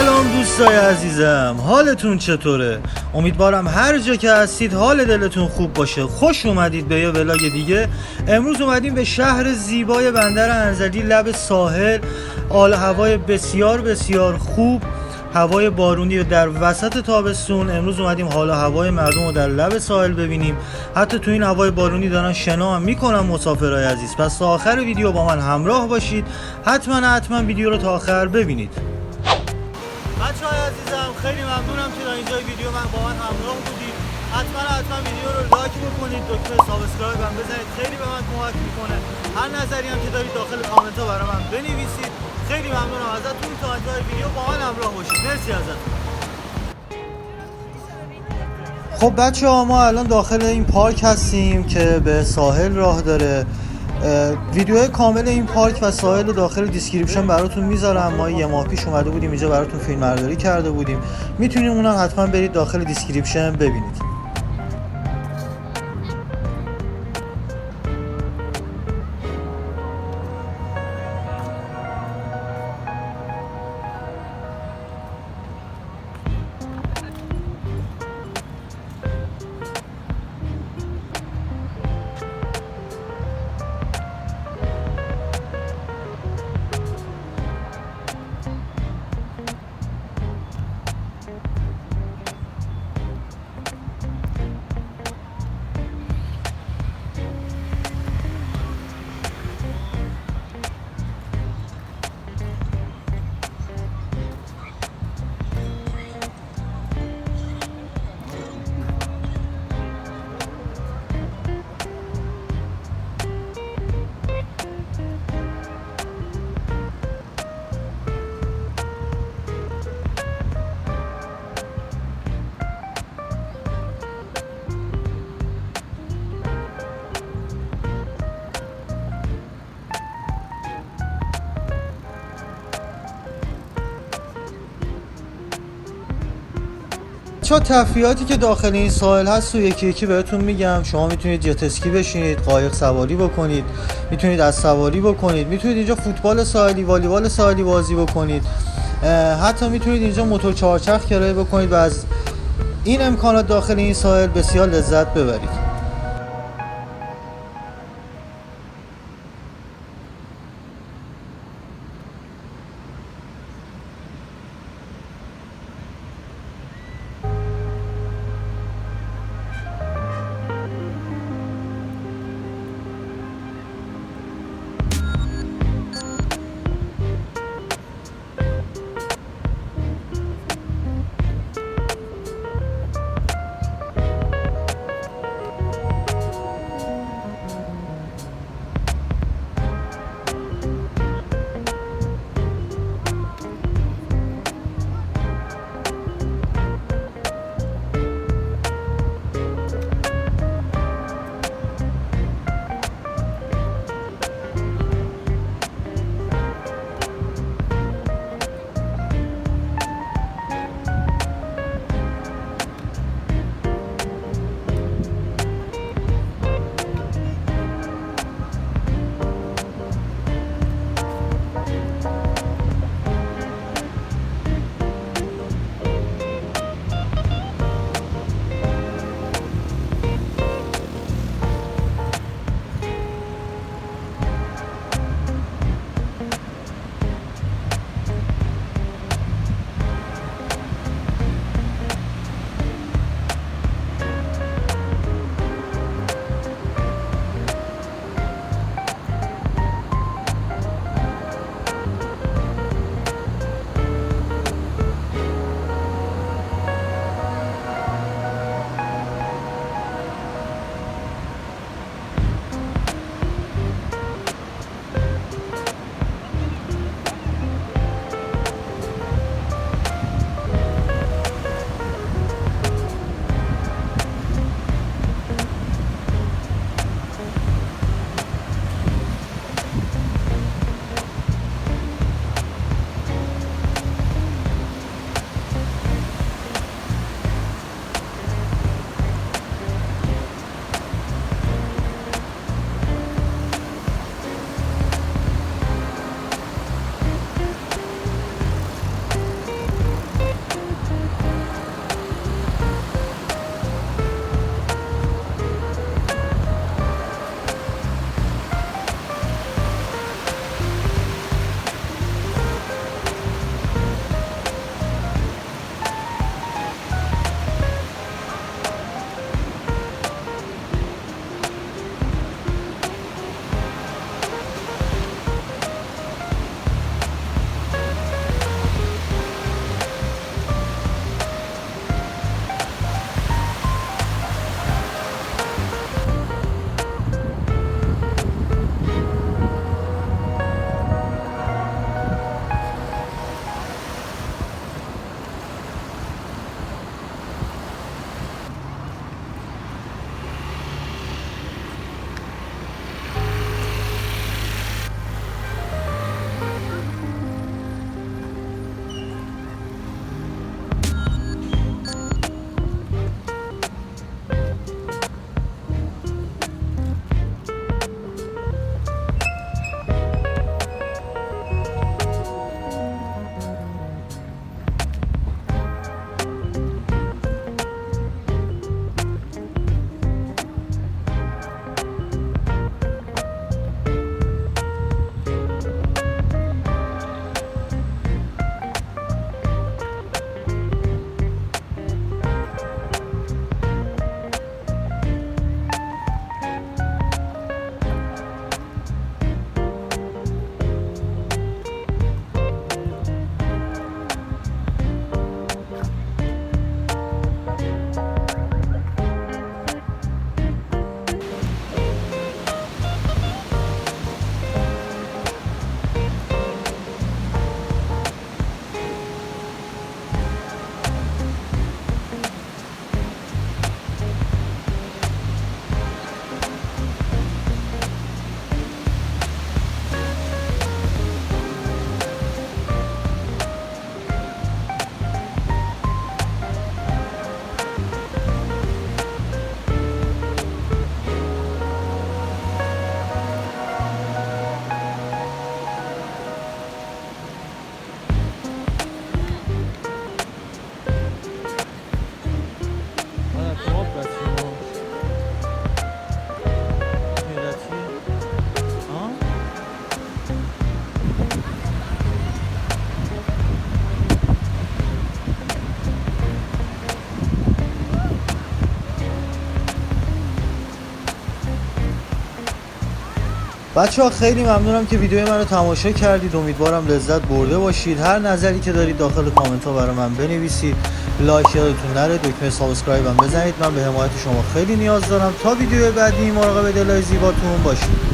سلام دوستای عزیزم، حالتون چطوره؟ امیدوارم هر جا که هستید حال دلتون خوب باشه. خوش اومدید به یه ولاگ دیگه. امروز اومدیم به شهر زیبای بندر انزلی لب ساحل. حال هوای بسیار بسیار خوب، هوای بارونی و در وسط تابستون. امروز اومدیم حال هوای مردم رو در لب ساحل ببینیم. حتی تو این هوای بارونی دارن شنا هم میکنن مسافرای عزیز. پس تا آخر ویدیو با من همراه باشید. حتما ویدیو رو تا آخر ببینید. بچه‌های عزیزم خیلی ممنونم که تا اینجای ویدیو با من همراه بودید. حتما ویدیو رو لایک بکنید، دکمه سابسکرایب هم بزنید، خیلی به من کمک میکنه. هر نظری هم که دارید داخل کامنت ها برای من بنویسید. خیلی ممنونم ازتون، تا اینجای ویدیو با من همراه باشید. مرسی ازتون. خب بچه‌ها، ما الان داخل این پارک هستیم که به ساحل راه داره. ویدیو کامل این پارک و ساحل رو داخل دیسکریپشن براتون میذارم. ما یه ماه پیش اومده بودیم اینجا براتون فیلم برداری کرده بودیم. میتونید اونم حتما برید داخل دیسکریپشن ببینید. چه تفریحاتی که داخل این ساحل هست و یکی بهتون میگم. شما میتونید جت اسکی بشینید، قایق سواری بکنید، میتونید از سواری بکنید، میتونید اینجا فوتبال ساحلی، والیبال ساحلی بازی بکنید، حتی میتونید اینجا موتور چهارچرخ کرایه بکنید و از این امکانات داخل این ساحل بسیار لذت ببرید. بچه‌ها خیلی ممنونم که ویدیو من رو تماشا کردید. امیدوارم لذت برده باشید. هر نظری که دارید داخل کامنت ها برای من بنویسید. لایک یادتون نره، دکمه سابسکرایب هم بزنید. من به حمایت شما خیلی نیاز دارم. تا ویدیو بعدی مراقب دلای زیباتون باشید.